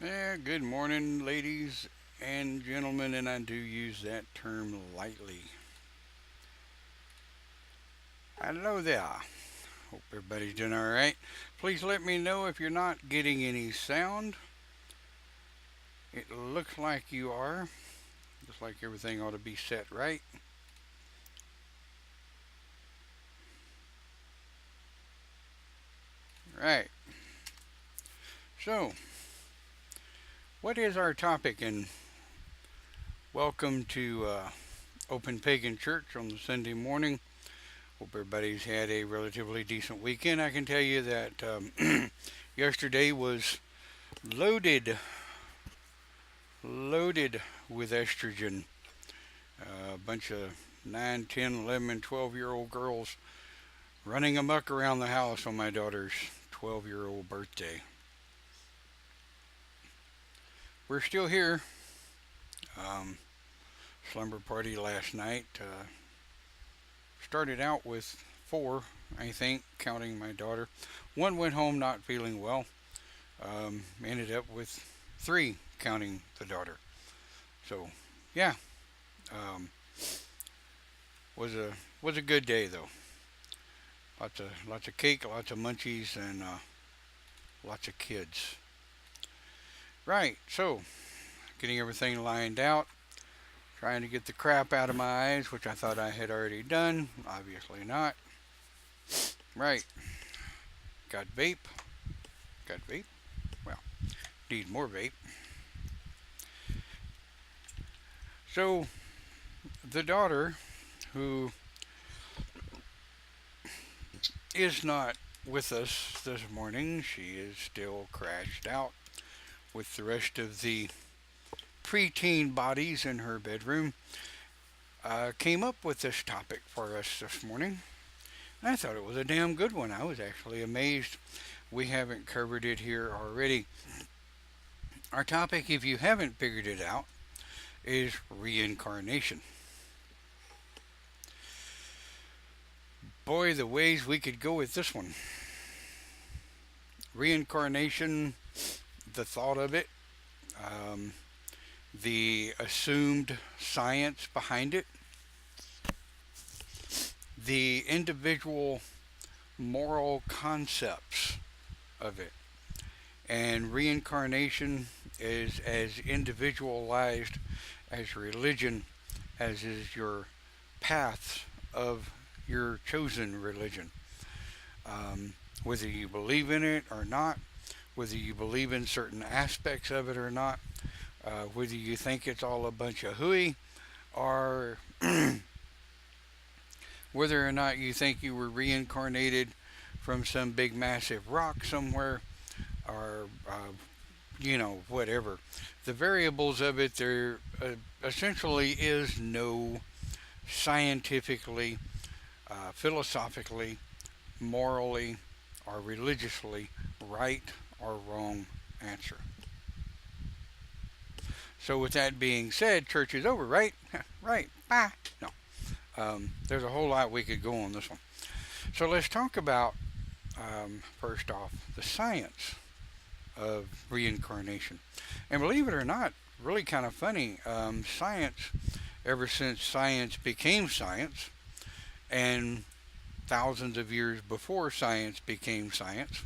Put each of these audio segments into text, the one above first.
Yeah, good morning, ladies and gentlemen, and I do use that term lightly. Hello there. Hope everybody's doing all right. Please let me know if you're not getting any sound. It looks like you are. Looks like everything ought to be set right. Right. So, what is our topic? And welcome to Open Pagan Church on the Sunday morning. Hope everybody's had a relatively decent weekend. I can tell you that yesterday was loaded, loaded with estrogen. A bunch of 9, 10, 11, and 12-year-old girls running amok around the house on my daughter's 12-year-old birthday. We're still here. Slumber party last night. Started out with 4, I think, counting my daughter. One went home not feeling well. Ended up with 3, counting the daughter. So, yeah, um, was a good day though. Lots of cake, lots of munchies, and lots of kids. Right. So, getting everything lined out. Trying to get the crap out of my eyes, which I thought I had already done. Obviously not. Right. Got vape. Got vape. Well, need more vape. So, the daughter, who is not with us this morning. She is still crashed out with the rest of the preteen bodies in her bedroom. Came up with this topic for us this morning. And I thought it was a damn good one. I was actually amazed we haven't covered it here already. Our topic, if you haven't figured it out, is reincarnation. Boy, the ways we could go with this one. Reincarnation, the thought of it, um, the assumed science behind it, the individual moral concepts of it. And reincarnation is as individualized as religion as is your path of your chosen religion. Whether you believe in it or not, whether you believe in certain aspects of it or not, whether you think it's all a bunch of hooey, or whether or not you think you were reincarnated from some big massive rock somewhere, or whatever. The variables of it, there essentially is no scientifically, philosophically, morally, or religiously right or wrong answer. So, with that being said, church is over, right? Right. Bye. No. There's a whole lot we could go on this one. So, let's talk about, first off, the science of reincarnation. And believe it or not, really kind of funny, science, ever since science became science, and thousands of years before science became science,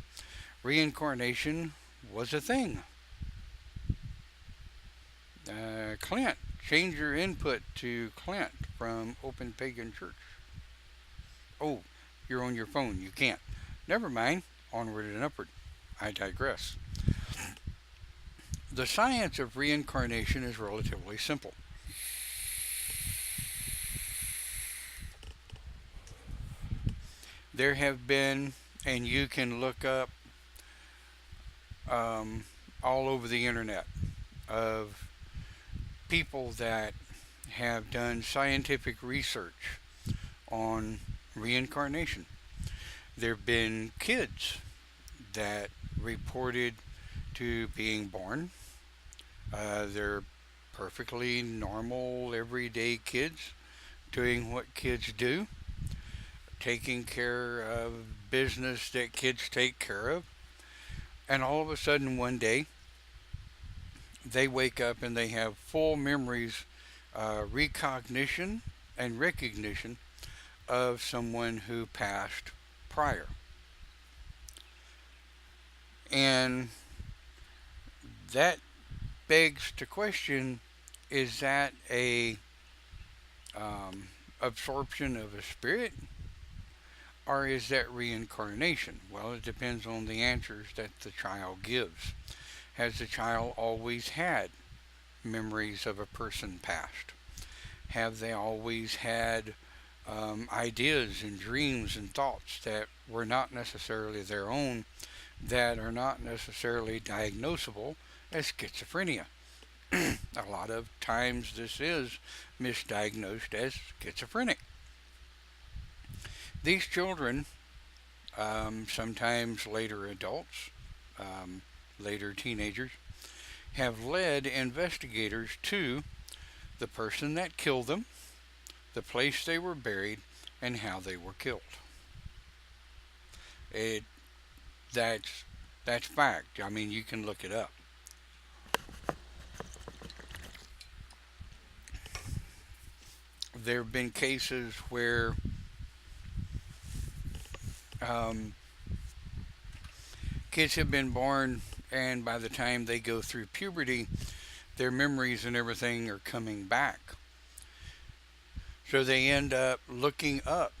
reincarnation was a thing. Clint, change your input to Clint from Open Pagan Church. Oh, you're on your phone. You can't. Never mind. Onward and upward. I digress. The science of reincarnation is relatively simple. There have been, and you can look up all over the internet, of people that have done scientific research on reincarnation. There have been kids that reported to being born. They're perfectly normal, everyday kids doing what kids do, taking care of business that kids take care of. And all of a sudden, one day, they wake up and they have full memories, recognition, and recognition of someone who passed prior. And that begs to question, is that a absorption of a spirit, or is that reincarnation? Well, it depends on the answers that the child gives. Has the child always had memories of a person past? Have they always had ideas and dreams and thoughts that were not necessarily their own, that are not necessarily diagnosable as schizophrenia? A lot of times this is misdiagnosed as schizophrenic. These children, sometimes later adults, later teenagers, have led investigators to the person that killed them, the place they were buried, and how they were killed. It that's fact. I mean, you can look it up. There have been cases where um, kids have been born, and by the time they go through puberty, their memories and everything are coming back. So they end up looking up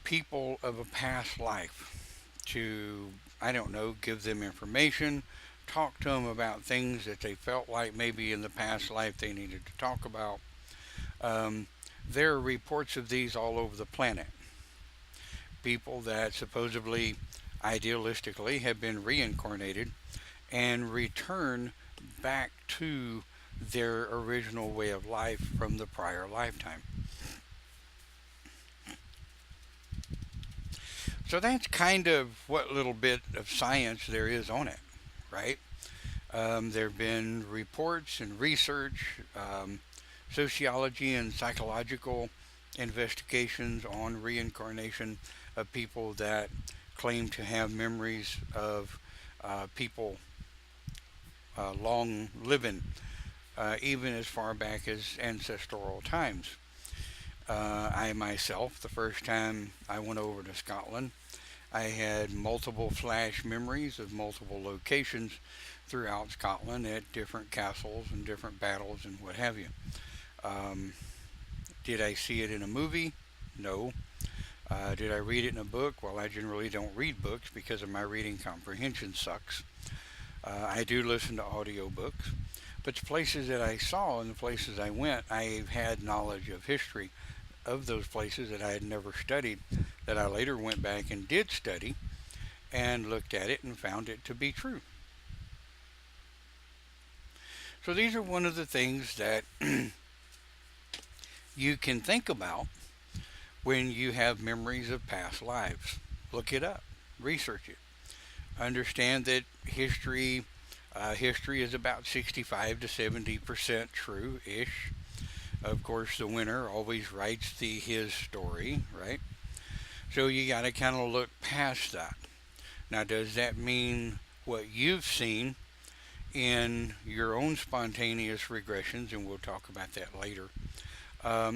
people of a past life to, I don't know, give them information, talk to them about things that they felt like maybe in the past life they needed to talk about. Um, there are reports of these all over the planet. People that supposedly idealistically, have been reincarnated and return back to their original way of life from the prior lifetime. So that's kind of what little bit of science there is on it, right? There have been reports and research, sociology and psychological investigations on reincarnation of people that claim to have memories of people long living, even as far back as ancestral times. I myself, the first time I went over to Scotland, I had multiple flash memories of multiple locations throughout Scotland at different castles and different battles and what have you. Um, did I see it in a movie? No. Did I read it in a book? Well, I generally don't read books because of my reading comprehension sucks. I do listen to audiobooks, but the places that I saw and the places I went, I've had knowledge of history of those places that I had never studied, that I later went back and did study and looked at it and found it to be true. So these are one of the things that you can think about when you have memories of past lives. Look it up, research it. Understand that history is about 65 to 70% true-ish. Of course, the winner always writes his story, right? So you got to kind of look past that. Now, does that mean what you've seen in your own spontaneous regressions, and we'll talk about that later,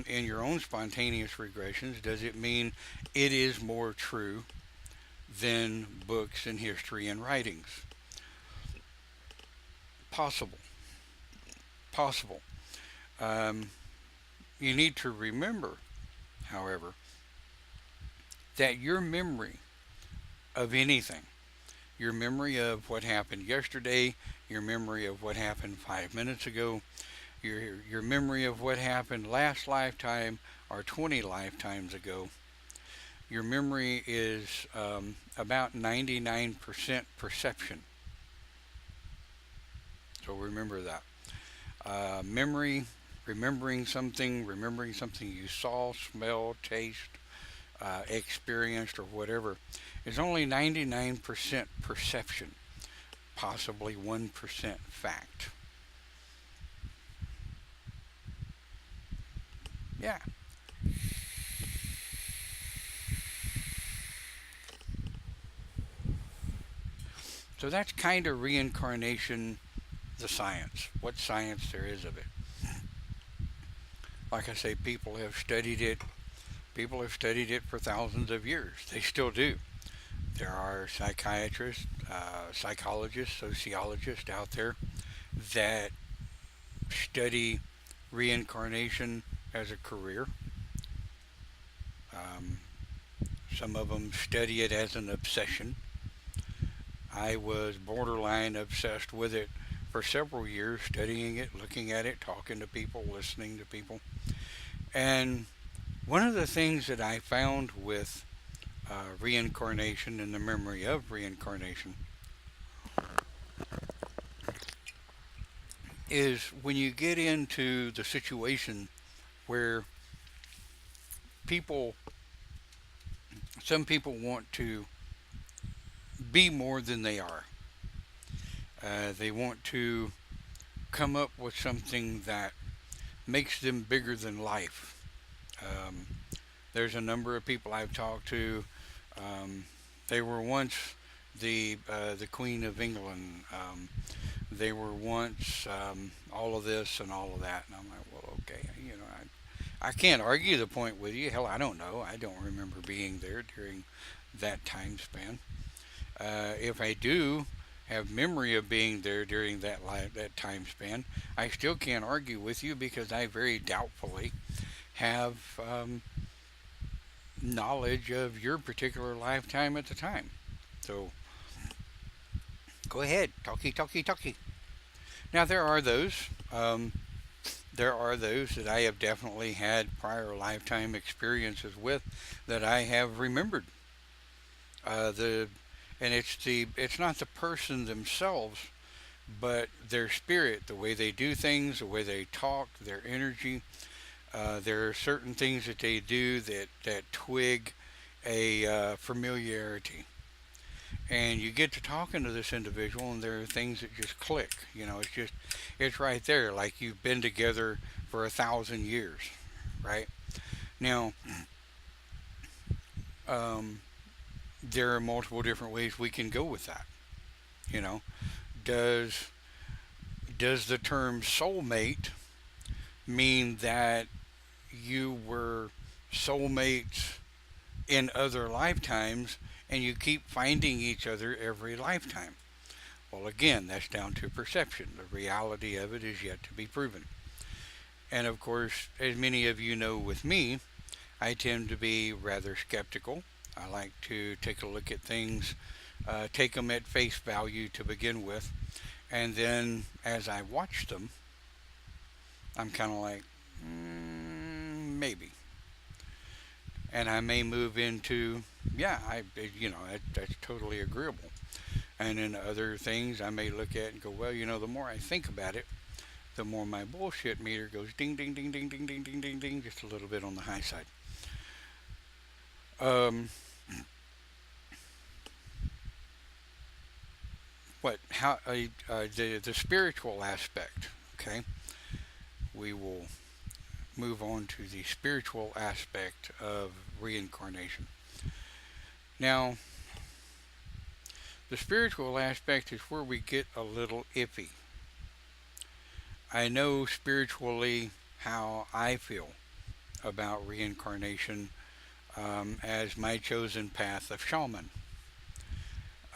in your own spontaneous regressions, does it mean it is more true than books and history and writings? Possible. Possible. Um, you need to remember, however, that your memory of anything, your memory of what happened yesterday, your memory of what happened 5 minutes ago, your memory of what happened last lifetime or 20 lifetimes ago, your memory is about 99% perception. So remember that. Memory, remembering something you saw, smelled, taste, experienced, or whatever, is only 99% perception, possibly 1% fact. Yeah. So that's kind of reincarnation, the science, what science there is of it. Like I say, people have studied it for thousands of years. They still do. There are psychiatrists, psychologists, sociologists out there that study reincarnation as a career. Um, some of them study it as an obsession. I was borderline obsessed with it for several years, studying it, looking at it, talking to people, listening to people. And one of the things that I found with reincarnation and the memory of reincarnation is when you get into the situation where people, some people want to be more than they are. They want to come up with something that makes them bigger than life. Um, there's a number of people I've talked to. Um, they were once the Queen of England. They were once all of this and all of that, and I'm like, well, okay, I can't argue the point with you. Hell, I don't know. I don't remember being there during that time span. If I do have memory of being there during that time span, I still can't argue with you because I very doubtfully have knowledge of your particular lifetime at the time. So go ahead, talkie, talkie, talkie. Now there are those that I have definitely had prior lifetime experiences with that I have remembered. The and it's not the person themselves, but their spirit, the way they do things, the way they talk, their energy. There are certain things that they do that twig a familiarity, and you get to talking to this individual, and there are things that just click. It's right there, like you've been together for 1,000 years, right? Now, um, there are multiple different ways we can go with that. You know, does does the term soulmate mean that you were soulmates in other lifetimes and you keep finding each other every lifetime? Well, again, that's down to perception. The reality of it is yet to be proven. And of course, as many of you know with me, I tend to be rather skeptical. I like to take a look at things, take them at face value to begin with, and then as I watch them, I'm kind of like, maybe. And I may move into, yeah, that's totally agreeable. And then other things I may look at and go, well, the more I think about it, the more my bullshit meter goes ding, ding, ding, ding, ding, ding, ding, ding, ding, just a little bit on the high side. Um, the spiritual aspect, okay? We will move on to the spiritual aspect of reincarnation. Now, the spiritual aspect is where we get a little iffy. I know spiritually how I feel about reincarnation as my chosen path of shaman.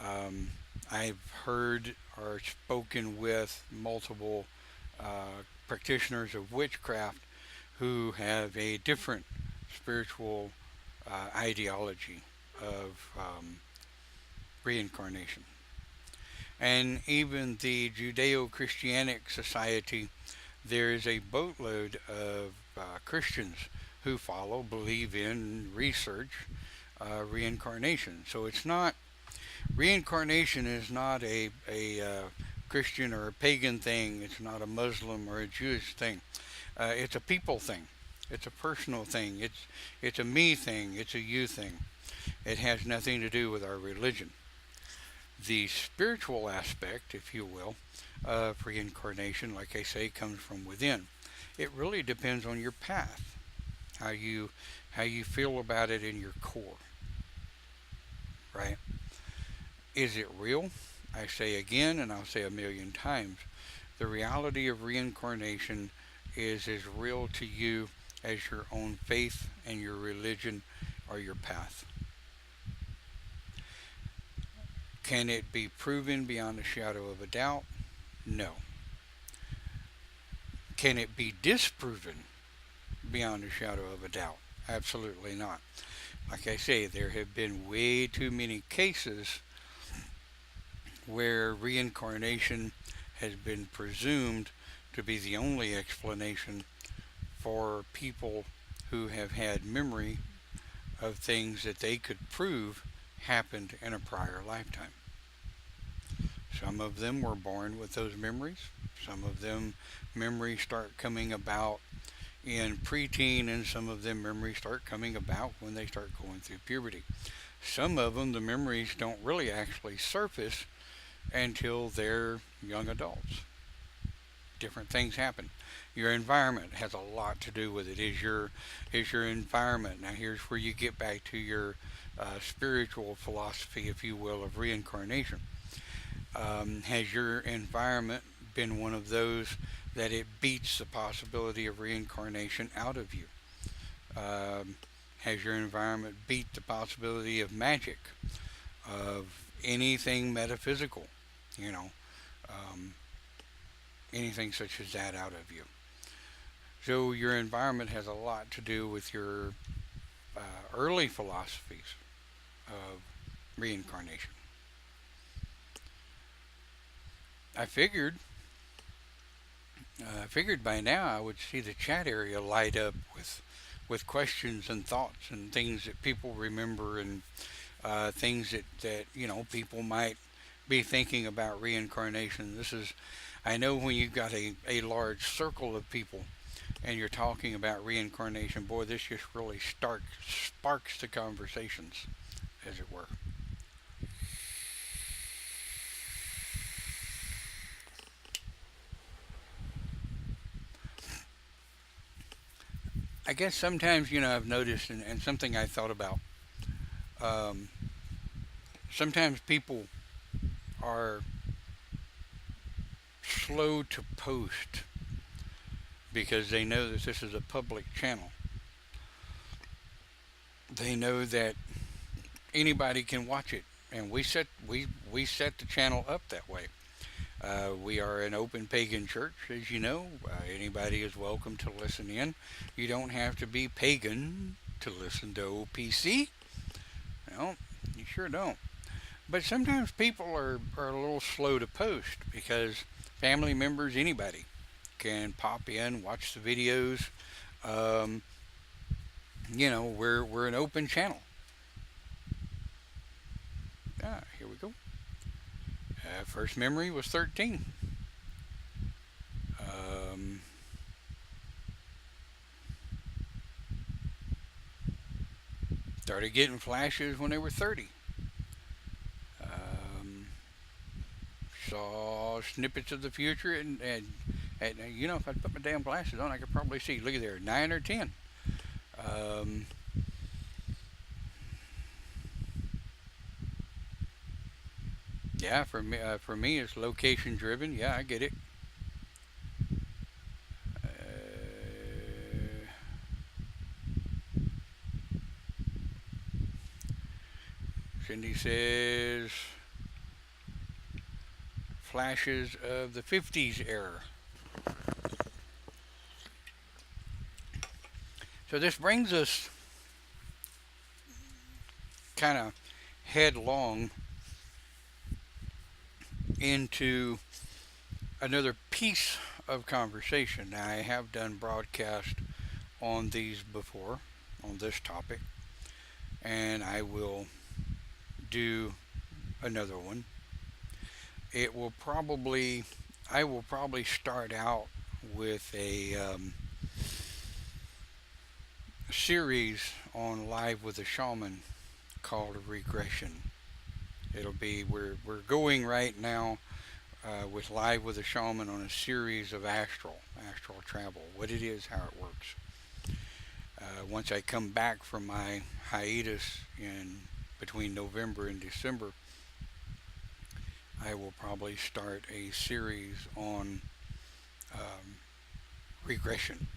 Um, I've heard or spoken with multiple practitioners of witchcraft who have a different spiritual ideology of reincarnation. And even the Judeo Christianic Society, there is a boatload of Christians who believe in, research reincarnation. So it's not, reincarnation is not a Christian or a pagan thing, it's not a Muslim or a Jewish thing. It's a people thing. It's a personal thing. It's a me thing. It's a you thing. It has nothing to do with our religion. The spiritual aspect, if you will, of reincarnation, like I say, comes from within. It really depends on your path, how you feel about it in your core, right? Is it real? I say again, and I'll say a million times, the reality of reincarnation is as real to you as your own faith and your religion or your path. Can it be proven beyond a shadow of a doubt? No. Can it be disproven beyond a shadow of a doubt? Absolutely not. Like I say, there have been way too many cases where reincarnation has been presumed to be the only explanation for people who have had memory of things that they could prove happened in a prior lifetime. Some of them were born with those memories. Some of them memories start coming about in preteen, and some of them memories start coming about when they start going through puberty. Some of them, the memories don't really actually surface until they're young adults. Different things happen. Your environment has a lot to do with it. Is your environment. Now here's where you get back to your spiritual philosophy, if you will, of reincarnation. Has your environment been one of those that it beats the possibility of reincarnation out of you? Has your environment beat the possibility of magic, of anything metaphysical, you know, um, anything such as that out of you? So your environment has a lot to do with your early philosophies of reincarnation. I figured I figured by now I would see the chat area light up with questions and thoughts and things that people remember and things that people might be thinking about reincarnation. I know when you've got a large circle of people and you're talking about reincarnation, boy, this just really sparks the conversations, as it were. I guess sometimes, I've noticed, and something I thought about, um, sometimes people are slow to post because they know that this is a public channel. They know that anybody can watch it, and we set the channel up that way. We are an open pagan church, as you know. Anybody is welcome to listen in. You don't have to be pagan to listen to OPC. No, you sure don't. But sometimes people are a little slow to post because family members, anybody, can pop in, watch the videos. Um, we're an open channel. Ah, here we go. First memory was 13. Um, Started getting flashes when they were 30. Um, Saw snippets of the future, and if I put my damn glasses on, I could probably see. Look at there, 9 or 10. Um, yeah, for me, it's location driven. Yeah, I get it. Cindy says flashes of the 50s era. So this brings us kind of headlong into another piece of conversation. Now, I have done broadcast on these before, on this topic, and I will do another one. It will probably, I will probably start out with a series on Live with a Shaman called Regression. We're going right now with Live with a Shaman on a series of astral travel, what it is, how it works. Once I come back from my hiatus in between November and December, I will probably start a series on um, regression.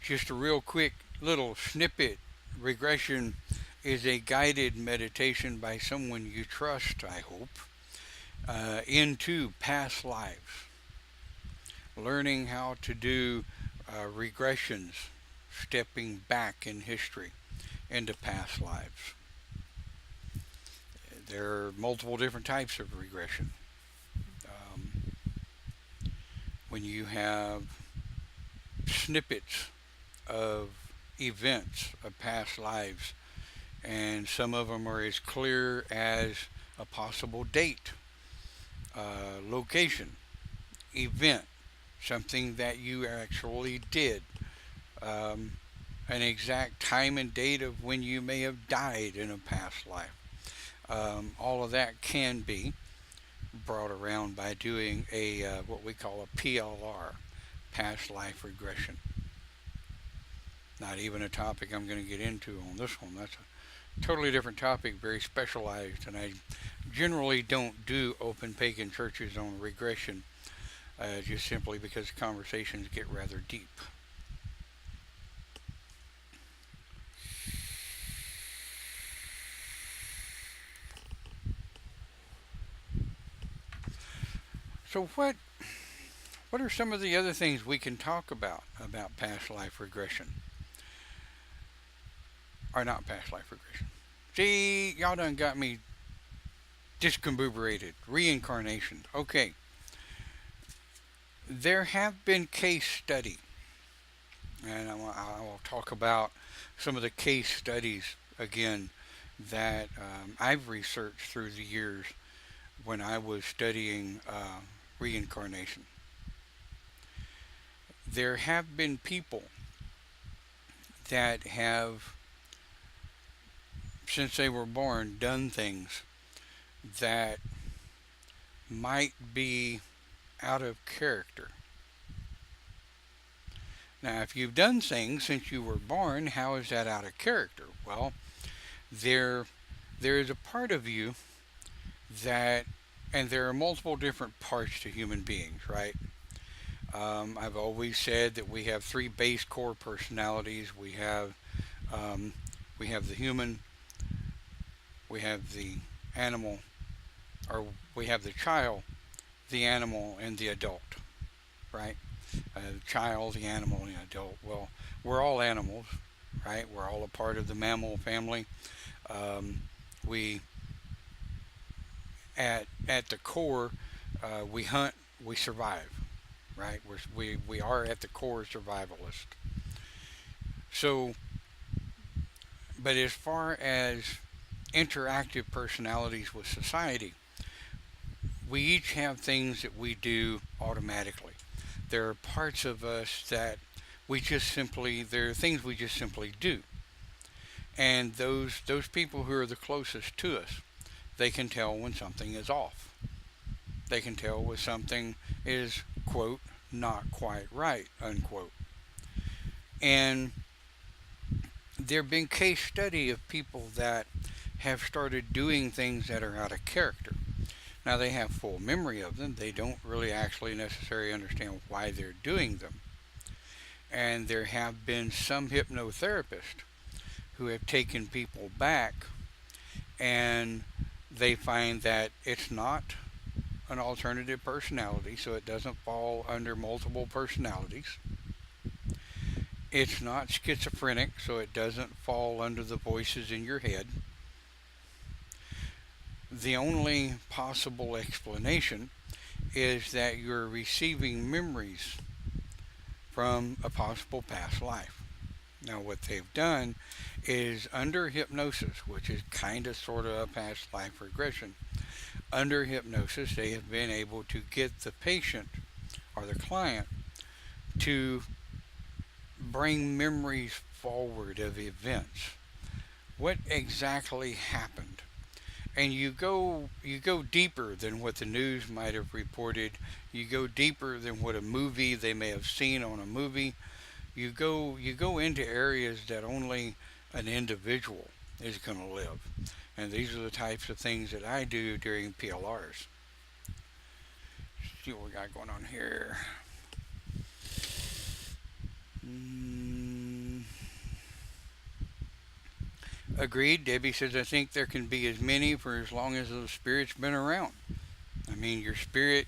Just a real quick little snippet. Regression is a guided meditation by someone you trust, I hope, into past lives. Learning how to do regressions, stepping back in history into past lives. There are multiple different types of regression. Um, when you have snippets of events of past lives, and some of them are as clear as a possible date, location, event, something that you actually did, um, an exact time and date of when you may have died in a past life. All of that can be brought around by doing a what we call a PLR, past life regression. Not even a topic I'm going to get into on this one. That's a totally different topic, very specialized, and I generally don't do open pagan churches on regression, just simply because conversations get rather deep. So what are some of the other things we can talk about past life regression? Or not past life regression. See, y'all done got me discombobulated. Reincarnation. Okay. There have been case study, and I will talk about some of the case studies again that I've researched through the years when I was studying reincarnation. There have been people that have, since they were born, done things that might be out of character. Now, if you've done things since you were born, how is that out of character? Well, there, there is a part of you that, and there are multiple different parts to human beings, right? I've always said that we have three base core personalities. Um, we have the human, we have the animal, or we have the child, the animal, and the adult, right? The child, the animal, and the adult. Well, we're all animals, right? We're all a part of the mammal family. Um, we, at the core, we hunt, we survive, right? We are at the core survivalist. So, but as far as interactive personalities with society, we each have things that we do automatically. There are parts of us that there are things we just simply do. And those people who are the closest to us, they can tell when something is off. They can tell when something is, quote, not quite right, unquote. And there have been case study of people that have started doing things that are out of character. Now they have full memory of them. They don't really actually necessarily understand why they're doing them. And there have been some hypnotherapists who have taken people back and they find that it's not an alternative personality, so it doesn't fall under multiple personalities. It's not schizophrenic, so it doesn't fall under the voices in your head. The only possible explanation is that you're receiving memories from a possible past life. Now, what they've done is under hypnosis, which is kind of sort of a past life regression, under hypnosis, they have been able to get the patient or the client to bring memories forward of events. What exactly happened? And you go deeper than what the news might have reported. You go deeper than what a movie they may have seen on a movie. You go into areas that only an individual is going to live. And these are the types of things that I do during PLRs. See what we got going on here. Mm, Agreed. Debbie says, I think there can be as many for as long as the spirit's been around. I mean, your spirit,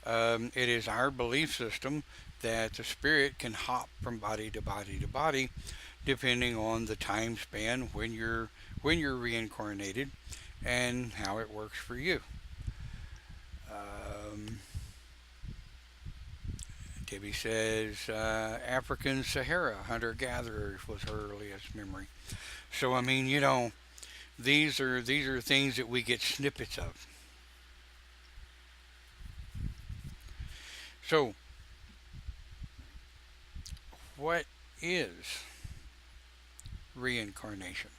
it is our belief system that the spirit can hop from body to body to body depending on the time span when you're reincarnated and how it works for you. Um, Debbie says African Sahara hunter gatherers was her earliest memory. So I mean, these are things that we get snippets of. So what is reincarnation?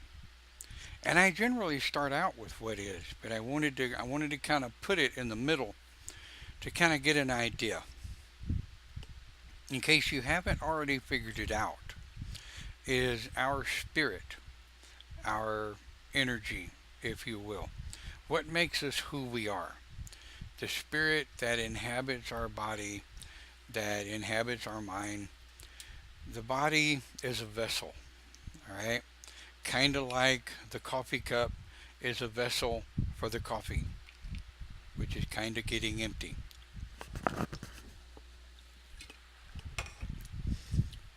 And I generally start out with what is, but I wanted to kind of put it in the middle to kind of get an idea. In case you haven't already figured it out, is our spirit, our energy, if you will. What makes us who we are? The spirit that inhabits our body, that inhabits our mind. The body is a vessel, all right? Kind of like the coffee cup is a vessel for the coffee, which is kind of getting empty.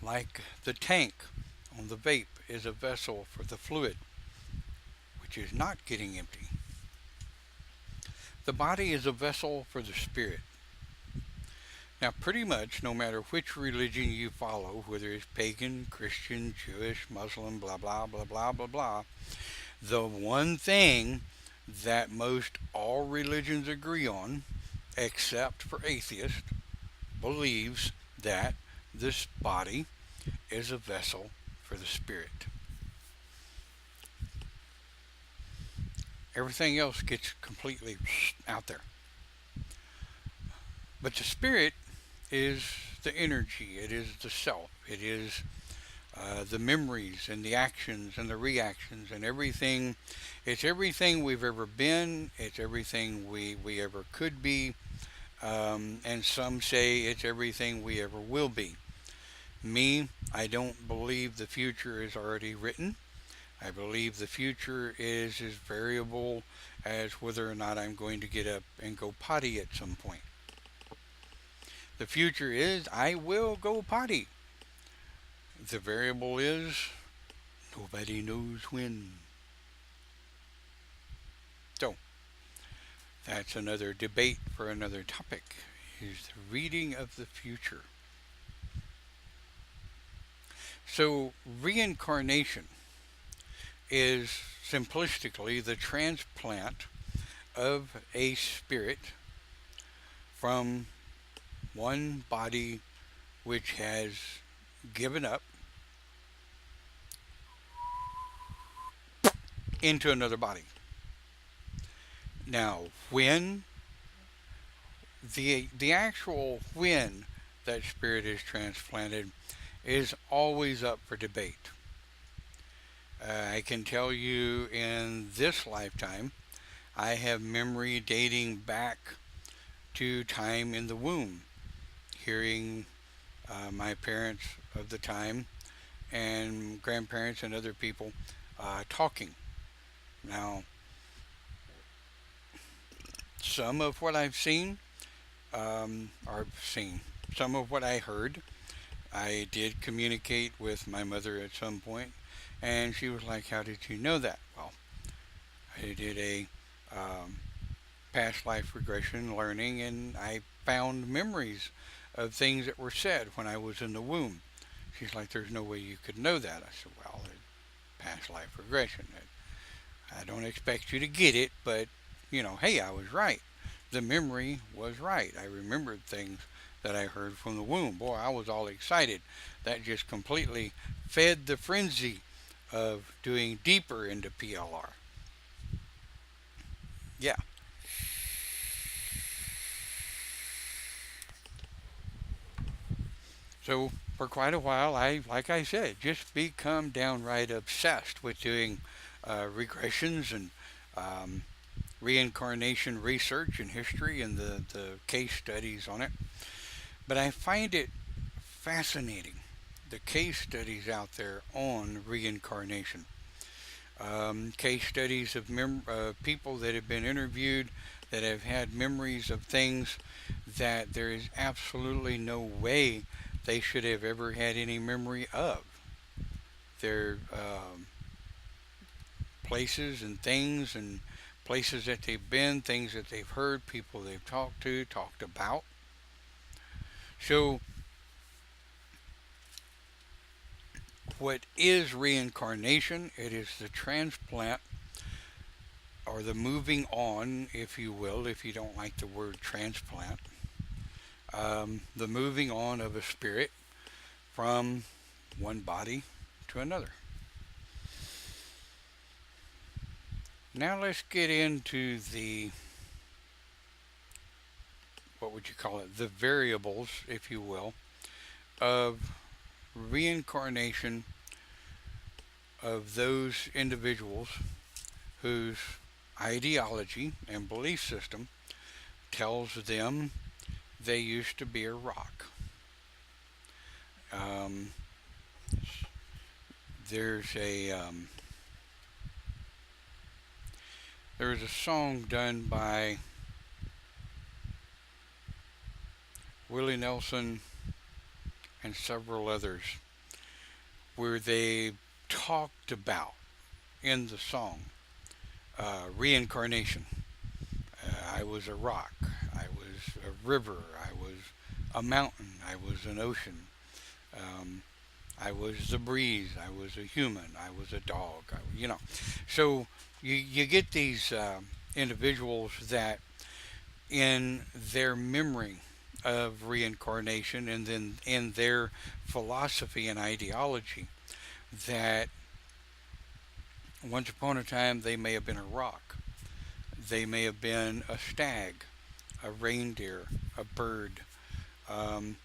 Like the tank on the vape is a vessel for the fluid, which is not getting empty. The body is a vessel for the spirit. Now, pretty much no matter which religion you follow, whether it's pagan, Christian, Jewish, Muslim, blah, blah, blah, blah, blah, blah, The one thing that most all religions agree on, except for atheists, believes that this body is a vessel for the spirit. Everything else gets completely out there. But the spirit is the energy, it is the self, it is the memories and the actions and the reactions and everything. It's everything we've ever been, it's everything we ever could be, and some say it's everything we ever will be. Me, I don't believe the future is already written. I believe the future is as variable as whether or not I'm going to get up and go potty at some point. The future is I will go potty. The variable is nobody knows when. So, that's another debate for another topic, is the reading of the future. So, reincarnation is simplistically the transplant of a spirit from one body which has given up into another body. Now, when the actual when that spirit is transplanted is always up for debate. I can tell you in this lifetime, I have memory dating back to time in the womb, hearing my parents of the time and grandparents and other people talking. Now, some of what I've seen, or seen, some of what I heard, I did communicate with my mother at some point, and she was like, "How did you know that?" Well, I did a um, past life regression learning, and I found memories of things that were said when I was in the womb. She's like, "There's no way you could know that." I said, "Well, it's past life regression. I don't expect you to get it, but hey, I was right. The memory was right. I remembered things that I heard from the womb. Boy, I was all excited. That just completely fed the frenzy of doing deeper into PLR. Yeah. So for quite a while, like I said, just become downright obsessed with doing regressions and um, reincarnation research and history and the case studies on it. But I find it fascinating, the case studies out there on reincarnation. Case studies of people that have been interviewed that have had memories of things that there is absolutely no way they should have ever had any memory of. Their places and things and places that they've been, things that they've heard, people they've talked to, talked about. So, what is reincarnation? It is the transplant or the moving on, if you will, if you don't like the word transplant, the moving on of a spirit from one body to another. Now let's get into what would you call it, the variables, if you will, of reincarnation of those individuals whose ideology and belief system tells them they used to be a rock. Um, there's a there's a song done by Willie Nelson and several others where they talked about in the song reincarnation. I was a rock, I was a river, I was a mountain, I was an ocean. Um, I was the breeze. I was a human. I was a dog. So you get these individuals that, in their memory of reincarnation and then in their philosophy and ideology, that once upon a time they may have been a rock, they may have been a stag, a reindeer, a bird. Um,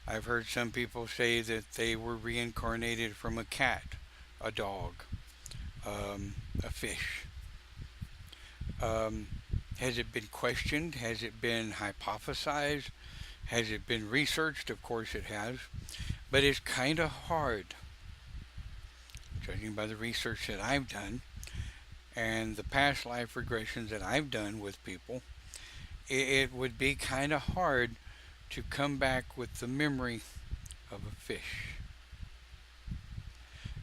I've heard some people say that they were reincarnated from a cat, a dog, a fish. Um, has it been questioned? Has it been hypothesized? Has it been researched? Of course it has. But it's kind of hard, judging by the research that I've done and the past life regressions that I've done with people. It would be kind of hard to come back with the memory of a fish.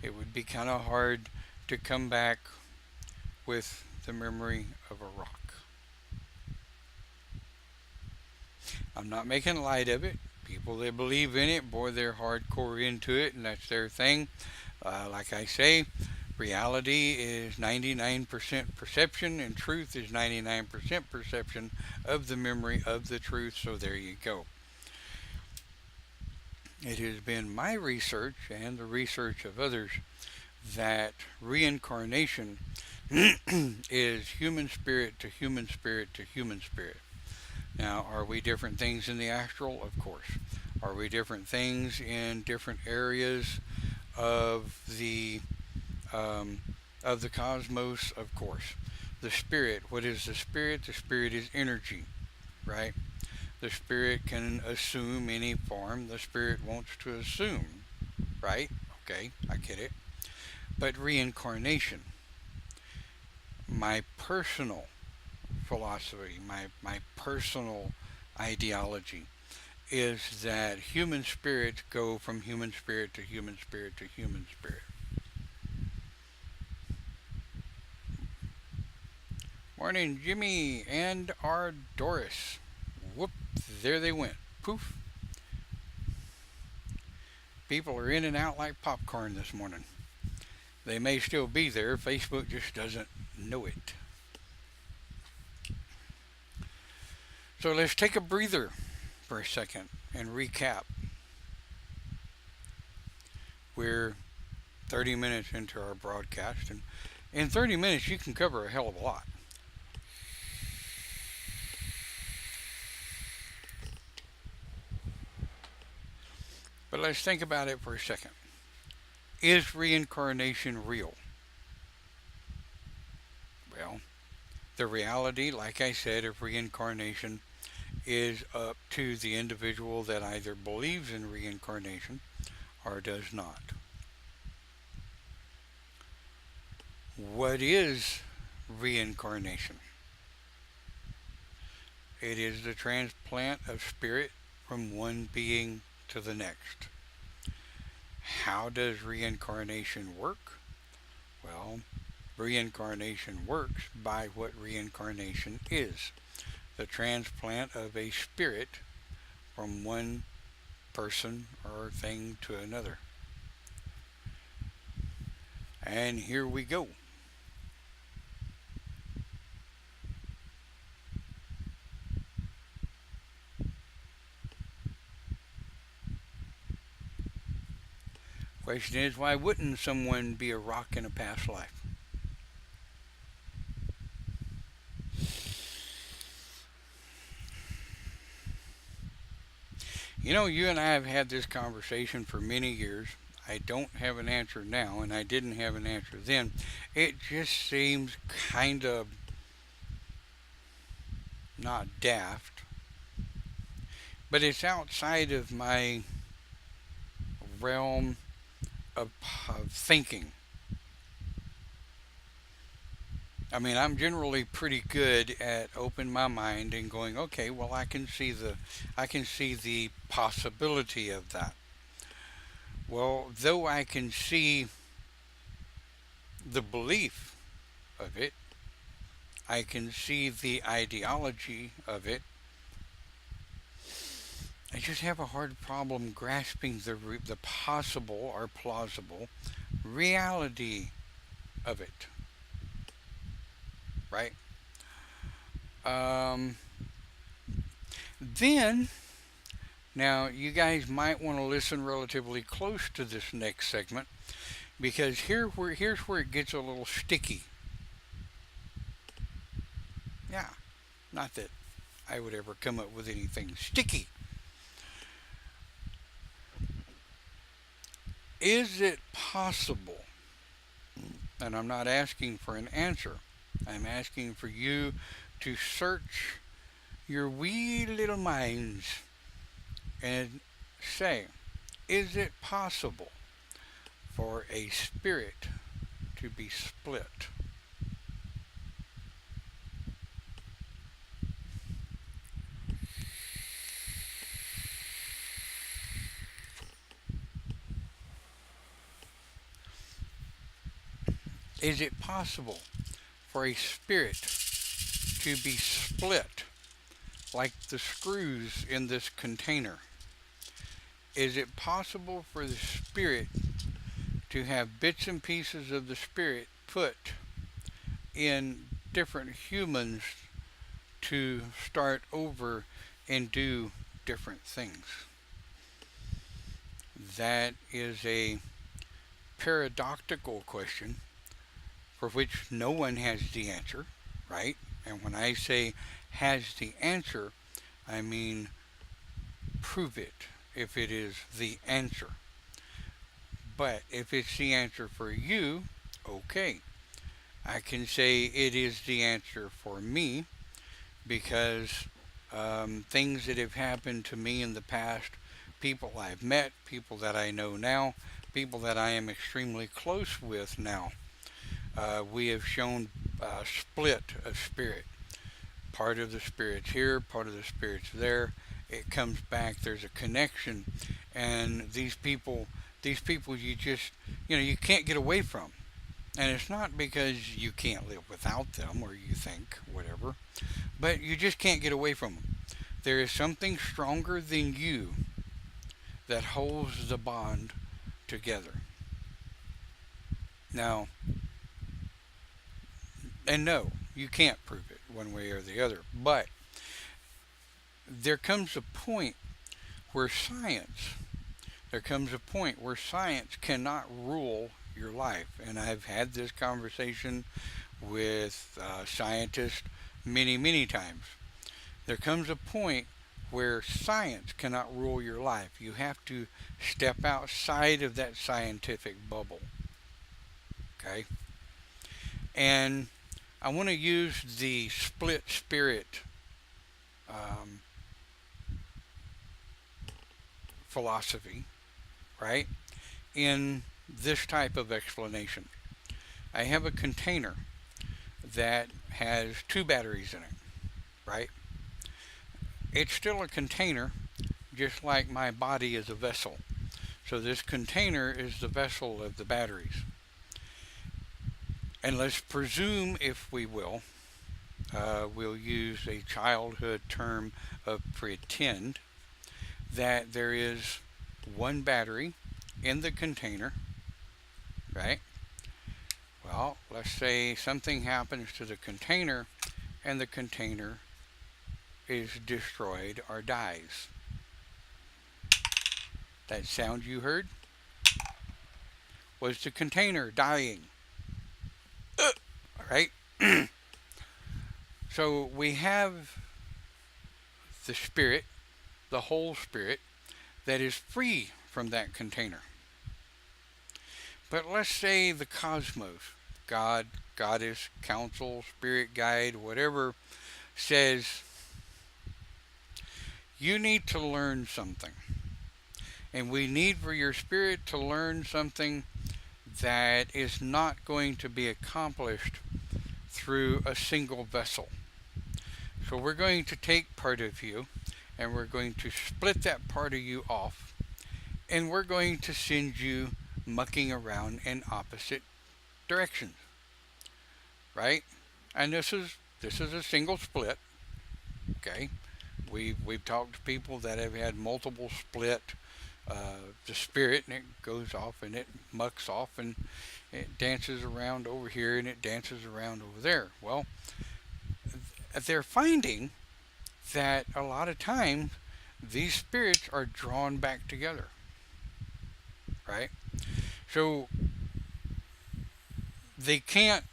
It would be kind of hard to come back with the memory of a rock. I'm not making light of it. People that believe in it, boy, they're hardcore into it, and that's their thing. Like I say, reality is 99% perception, and truth is 99% perception of the memory of the truth. So there you go. It has been my research and the research of others that reincarnation is human spirit to human spirit to human spirit. Now, are we different things in the astral? Of course. Are we different things in different areas of the um, of the cosmos? Of course. The spirit. What is the spirit? The spirit is energy, right? The spirit can assume any form the spirit wants to assume, right? Okay, I get it. But reincarnation, my personal philosophy, my personal ideology, is that human spirits go from human spirit to human spirit to human spirit. Morning, Jimmy and our Doris. Whoop, there they went. Poof. People are in and out like popcorn this morning. They may still be there. Facebook just doesn't know it. So let's take a breather for a second and recap. We're 30 minutes into our broadcast, and in 30 minutes you can cover a hell of a lot. But let's think about it for a second. Is reincarnation real? Well, the reality, like I said, of reincarnation is up to the individual that either believes in reincarnation or does not. What is reincarnation? It is the transplant of spirit from one being to the next. How does reincarnation work? Well, reincarnation works by what reincarnation is: the transplant of a spirit from one person or thing to another. And here we go. Question is, why wouldn't someone be a rock in a past life? You know, you and I have had this conversation for many years. I don't have an answer now, and I didn't have an answer then. It just seems kind of not daft, but it's outside of my realm of thinking. I mean, I'm generally pretty good at opening my mind and going, okay, well, I can see the possibility of that. Well, though I can see the belief of it, I can see the ideology of it, I just have a hard problem grasping the possible or plausible reality of it, right? Um, then, now you guys might want to listen relatively close to this next segment because here's where it gets a little sticky. Yeah, not that I would ever come up with anything sticky. Is it possible, and I'm not asking for an answer, I'm asking for you to search your wee little minds and say, is it possible for a spirit to be split? Is it possible for a spirit to be split like the screws in this container? Is it possible for the spirit to have bits and pieces of the spirit put in different humans to start over and do different things? That is a paradoxical question for which no one has the answer, right? And when I say has the answer, I mean prove it if it is the answer. But if it's the answer for you, okay. I can say it is the answer for me because things that have happened to me in the past, people I've met, people that I know now, people that I am extremely close with now, we have shown split of spirit. Part of the spirit's here, part of the spirit's there. It comes back. There's a connection, and these people, you can't get away from. And it's not because you can't live without them or you think whatever, but you just can't get away from them. There is something stronger than you that holds the bond together. Now, and no, you can't prove it one way or the other, but there comes a point where science, there comes a point where science cannot rule your life. And I've had this conversation with scientists many, many times. There comes a point where science cannot rule your life. You have to step outside of that scientific bubble. Okay? And I want to use the split spirit um, philosophy, right, in this type of explanation. I have a container that has two batteries in it, right? It's still a container, just like my body is a vessel. So this container is the vessel of the batteries. And let's presume, if we will, we'll use a childhood term of pretend, that there is one battery in the container, right? Well, let's say something happens to the container and the container is destroyed or dies. That sound you heard was the container dying. All right? So we have the spirit, the whole spirit, that is free from that container. But let's say the cosmos, God, goddess, council, spirit guide, whatever, says, you need to learn something. And we need for your spirit to learn something that is not going to be accomplished through a single vessel. So we're going to take part of you and we're going to split that part of you off and we're going to send you mucking around in opposite directions. Right? And this is a single split. Okay? We've talked to people that have had multiple split the spirit, and it goes off and it mucks off and it dances around over here and it dances around over there. Well, they're finding that a lot of times these spirits are drawn back together, right? So they can't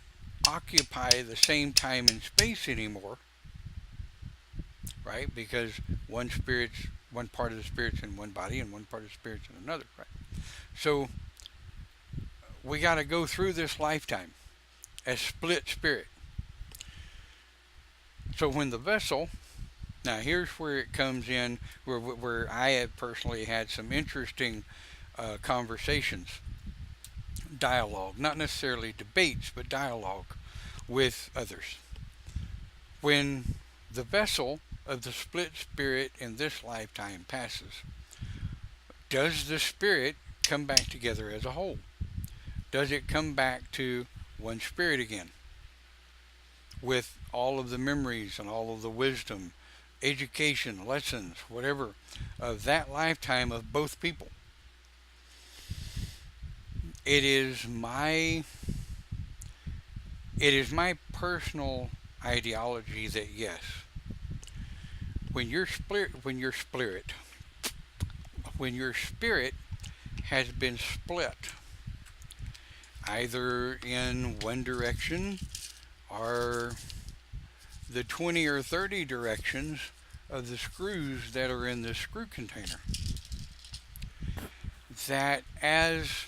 occupy the same time and space anymore, right? Because one part of the spirit's in one body and one part of the spirit's in another, right? So we got to go through this lifetime as split spirit. So when the vessel, now here's where it comes in, where I have personally had some interesting conversations, dialogue, not necessarily debates, but dialogue with others. When the vessel of the split spirit in this lifetime passes, does the spirit come back together as a whole? Does it come back to one spirit again with all of the memories and all of the wisdom, education, lessons, whatever, of that lifetime of both people? It is my personal ideology that yes, when your spirit has been split, either in one direction or the 20 or 30 directions of the screws that are in the screw container, that as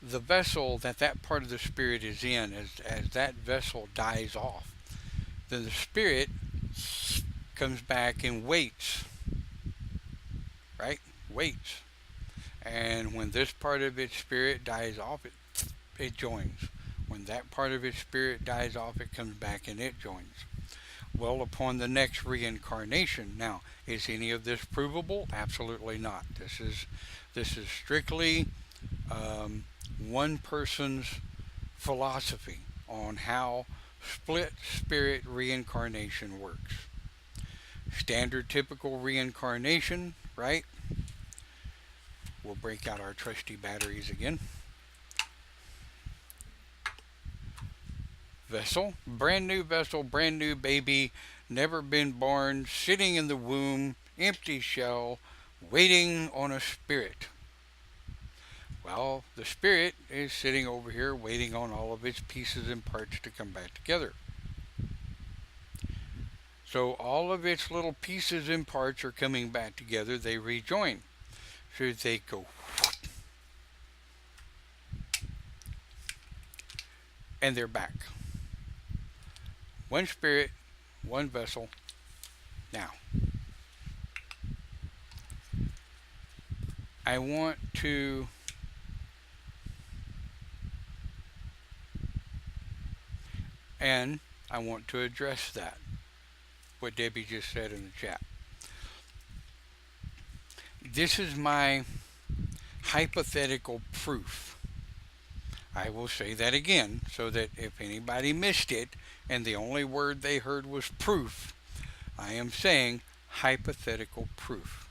the vessel that part of the spirit is in, as that vessel dies off, then the spirit comes back and waits, right? Waits. And when this part of its spirit dies off, it joins. When that part of its spirit dies off, it comes back and it joins. Well, upon the next reincarnation, now, is any of this provable? Absolutely not. This is strictly one person's philosophy on how split spirit reincarnation works. Standard typical reincarnation, right? We'll break out our trusty batteries again. Vessel, brand new baby, never been born, sitting in the womb, empty shell, waiting on a spirit. Well, the spirit is sitting over here waiting on all of its pieces and parts to come back together. So all of its little pieces and parts are coming back together. They rejoin. So they go, and they're back. One spirit, one vessel. Now, I want to address that, what Debbie just said in the chat. This is my hypothetical proof. I will say that again so that if anybody missed it and the only word they heard was proof, I am saying hypothetical proof.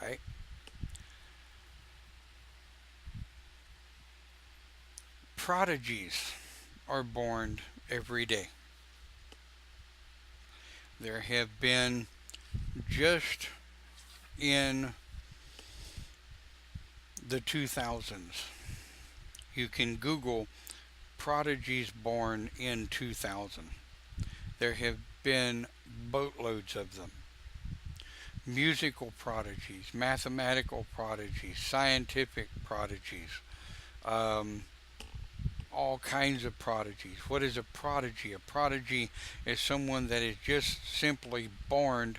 Right? Prodigies are born every day. There have been, just in the 2000s, you can Google prodigies born in 2000. There have been boatloads of them. Musical prodigies, mathematical prodigies, scientific prodigies, all kinds of prodigies. What is a prodigy? A prodigy is someone that is just simply born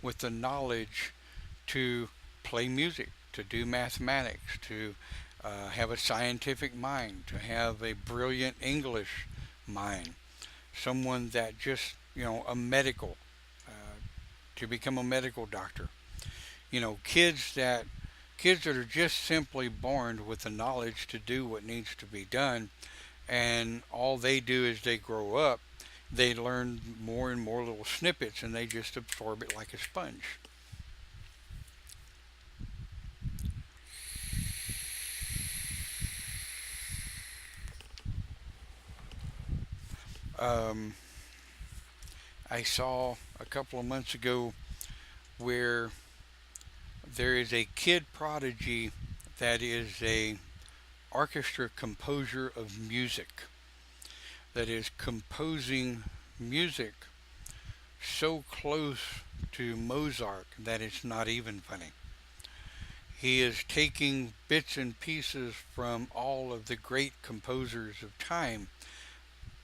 with the knowledge to play music, to do mathematics, to have a scientific mind, to have a brilliant English mind. Someone that just, a medical, to become a medical doctor. Kids that are just simply born with the knowledge to do what needs to be done, and all they do as they grow up They learn more and more little snippets and they just absorb it like a sponge. Um, I saw a couple of months ago where there is a kid prodigy that is a orchestra composer of music, that is composing music so close to Mozart that it's not even funny. He is taking bits and pieces from all of the great composers of time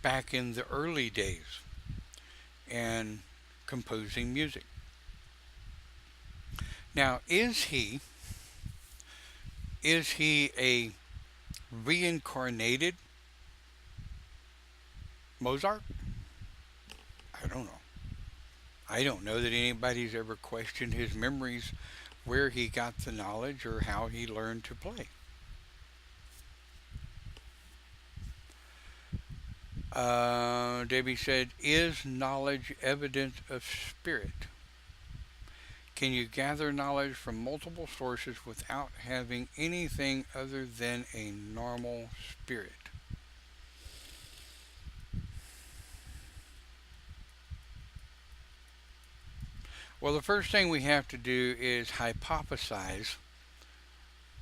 back in the early days and composing music. Now, is he a reincarnated Mozart? I don't know. I don't know that anybody's ever questioned his memories, where he got the knowledge, or how he learned to play. Debbie said, is knowledge evidence of spirit? Can you gather knowledge from multiple sources without having anything other than a normal spirit? Well, the first thing we have to do is hypothesize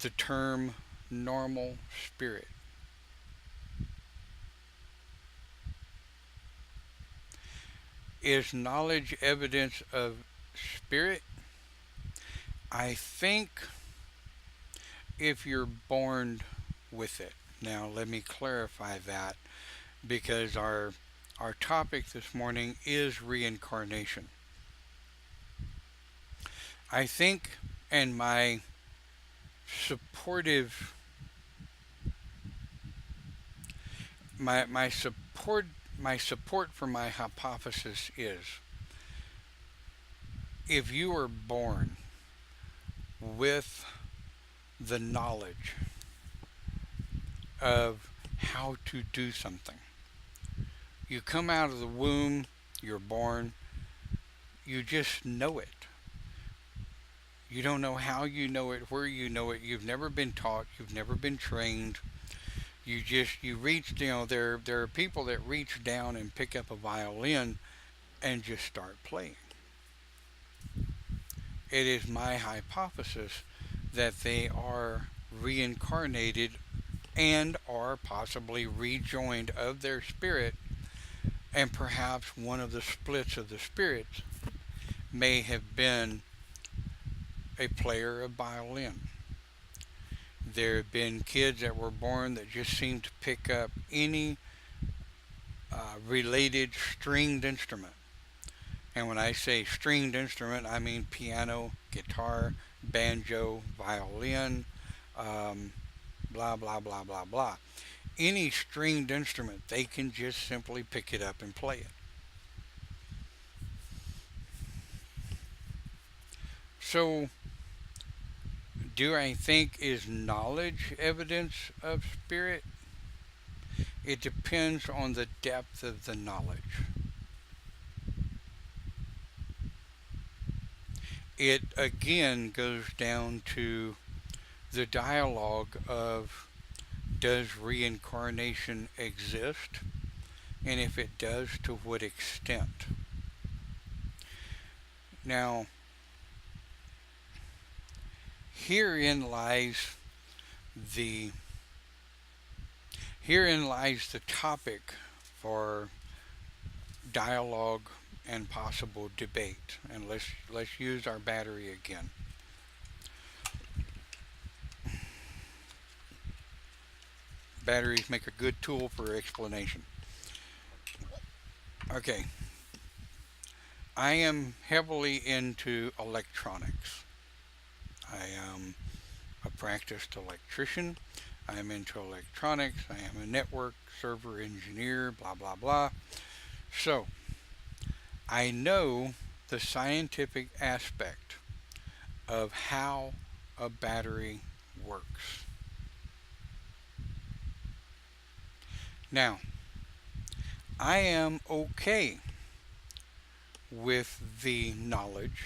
the term normal spirit. Is knowledge evidence of spirit? I think if you're born with it. Now, let me clarify that because our topic this morning is reincarnation. I think, and supportive my support for my hypothesis is, if you were born with the knowledge of how to do something, you come out of the womb, you're born, you just know it. You don't know how you know it, where you know it. You've never been taught. You've never been trained. You reach, there are people that reach down and pick up a violin and just start playing. It is my hypothesis that they are reincarnated and are possibly rejoined of their spirit, and perhaps one of the splits of the spirits may have been a player of violin. There have been kids that were born that just seemed to pick up any related stringed instrument. And when I say stringed instrument, I mean piano, guitar, banjo, violin, um, blah, blah, blah, blah, blah. Any stringed instrument, they can just simply pick it up and play it. So, do I think is knowledge evidence of spirit? It depends on the depth of the knowledge. It again goes down to the dialogue of, does reincarnation exist? And if it does, to what extent? Now, herein lies the herein lies the topic for dialogue and possible debate. And let's use our battery again. Batteries make a good tool for explanation. Okay, I am heavily into electronics. I am a practiced electrician. I am into electronics. I am a network server engineer, blah, blah, blah. So, I know the scientific aspect of how a battery works. Now, I am okay with the knowledge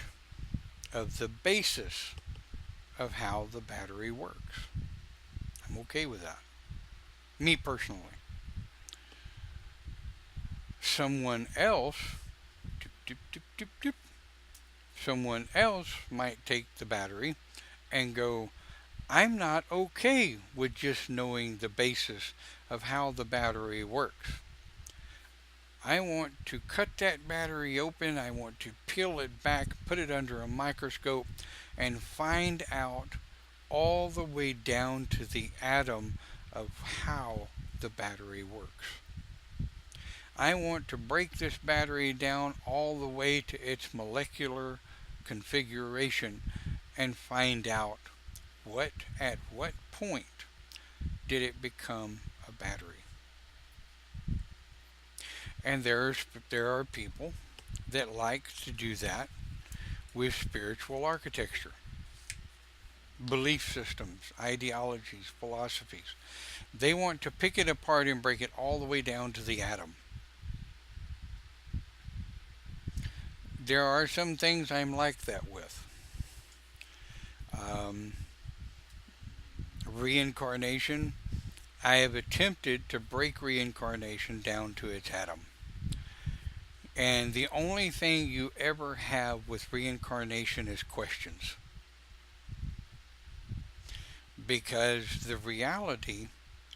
of the basis of how the battery works. I'm okay with that. Me personally. Someone else, doop, doop, doop, doop, doop, someone else might take the battery and go, I'm not okay with just knowing the basis of how the battery works. I want to cut that battery open. I want to peel it back, put it under a microscope, and find out all the way down to the atom of how the battery works. I want to break this battery down all the way to its molecular configuration and find out at what point did it become a battery. And there are people that like to do that with spiritual architecture, belief systems, ideologies, philosophies. They want to pick it apart and break it all the way down to the atom. There are some things I'm like that with. Um, Reincarnation, I have attempted to break reincarnation down to its atom. And the only thing you ever have with reincarnation is questions. Because the reality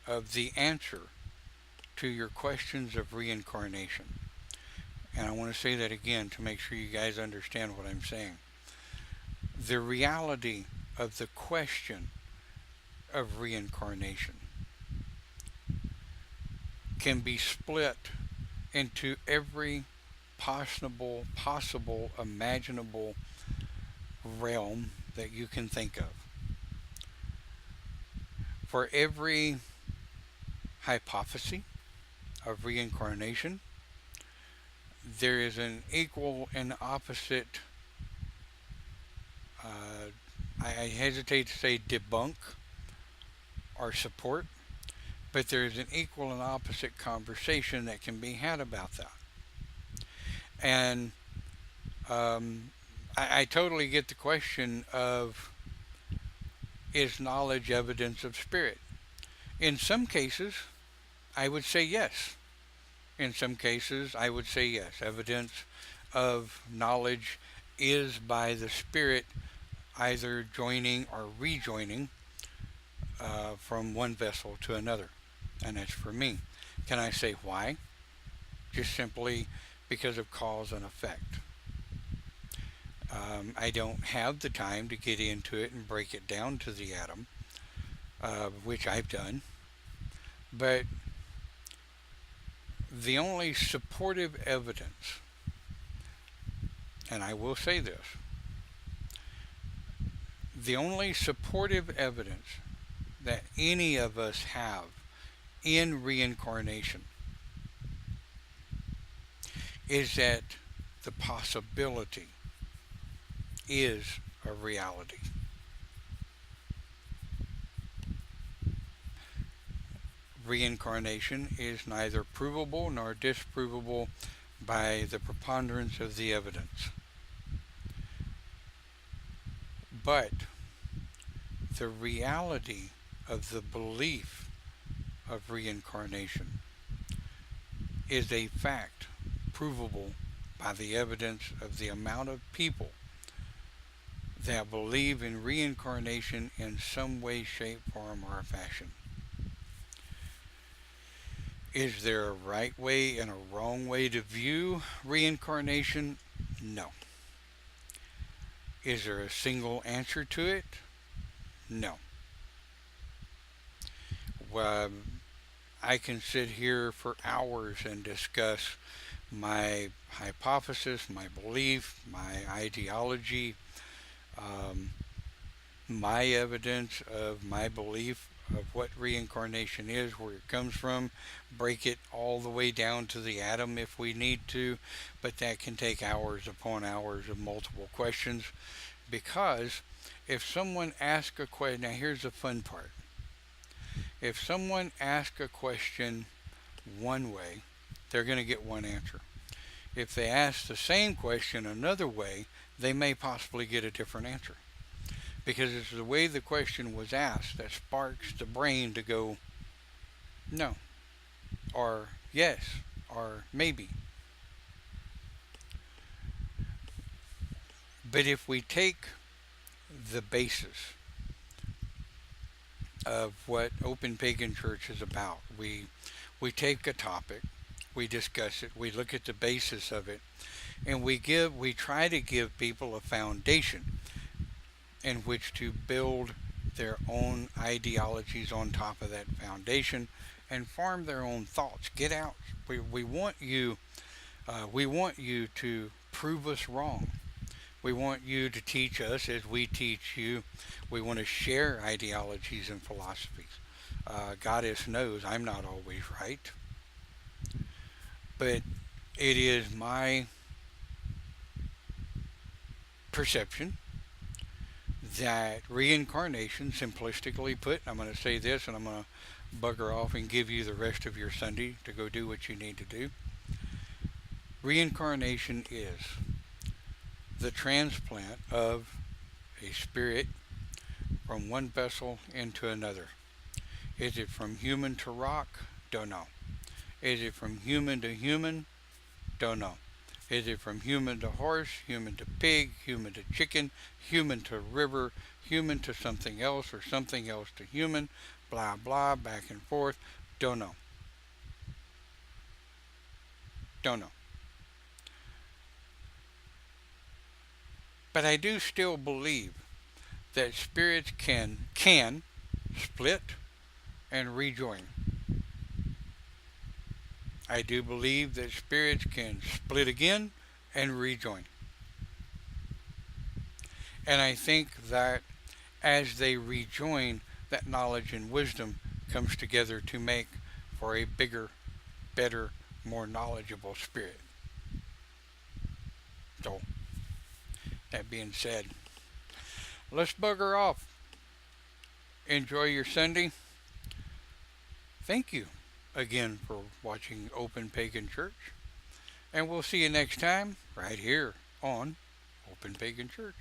of the answer to your questions of reincarnation, and I want to say that again to make sure you guys understand what I'm saying. The reality of the question of reincarnation can be split into every possible, imaginable realm that you can think of. For every hypothesis of reincarnation, there is an equal and opposite, I hesitate to say debunk or support, but there is an equal and opposite conversation that can be had about that. And I totally get the question of, is knowledge evidence of spirit? In some cases, I would say yes. In some cases, I would say yes. Evidence of knowledge is by the spirit either joining or rejoining from one vessel to another. And that's for me. Can I say why? Just simply because of cause and effect. I don't have the time to get into it and break it down to the atom, which I've done. But the only supportive evidence, and I will say this, the only supportive evidence that any of us have in reincarnation is that the possibility is a reality. Reincarnation is neither provable nor disprovable by the preponderance of the evidence. But the reality of the belief of reincarnation is a fact provable by the evidence of the amount of people that believe in reincarnation in some way, shape, form, or fashion. Is there a right way and a wrong way to view reincarnation? No. Is there a single answer to it? No. Well, I can sit here for hours and discuss my hypothesis, my belief, my ideology, um, my evidence of my belief of what reincarnation is, where it comes from, break it all the way down to the atom if we need to, but that can take hours upon hours of multiple questions. Because if someone asks a question, now here's the fun part. If someone asks a question one way they're going to get one answer. If they ask the same question another way, they may possibly get a different answer. Because it's the way the question was asked that sparks the brain to go, no, or yes, or maybe. But if we take the basis of what Open Pagan Church is about, we take a topic, we discuss it, we look at the basis of it, and we try to give people a foundation in which to build their own ideologies on top of that foundation and form their own thoughts. Get out. We want you. We want you to prove us wrong. We want you to teach us as we teach you. We want to share ideologies and philosophies. Goddess knows I'm not always right, but it is my perception that reincarnation, simplistically put, I'm going to say this and I'm going to bugger off and give you the rest of your Sunday to go do what you need to do. Reincarnation is the transplant of a spirit from one vessel into another. Is it from human to rock? Don't know. Is it from human to human? Don't know. Is it from human to horse, human to pig, human to chicken, human to river, human to something else, or something else to human, blah, blah, back and forth? Don't know. Don't know. But I do still believe that spirits can split and rejoin. I do believe that spirits can split again and rejoin. And I think that as they rejoin, that knowledge and wisdom comes together to make for a bigger, better, more knowledgeable spirit. So, that being said, let's bugger off. Enjoy your Sunday. Thank you again for watching Open Pagan Church. And we'll see you next time right here on Open Pagan Church.